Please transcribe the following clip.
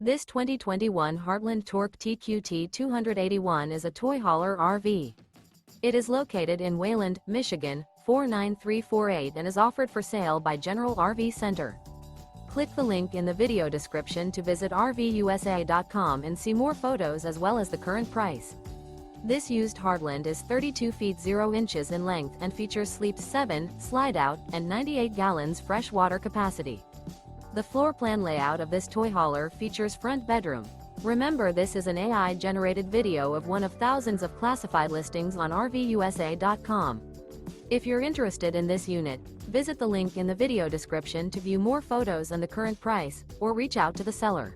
This 2021 Heartland Torque TQ T281 is a toy hauler RV. It is located in Wayland, Michigan, 49348 and is offered for sale by General RV Center. Click the link in the video description to visit RVUSA.com and see more photos as well as the current price. This used Heartland is 32 feet 0 inches in length and features Sleep 7, Slideout, and 98 gallons fresh water capacity. The floor plan layout of this toy hauler features front bedroom. Remember, this is an AI-generated video of one of thousands of classified listings on RVUSA.com. If you're interested in this unit, visit the link in the video description to view more photos and the current price, or reach out to the seller.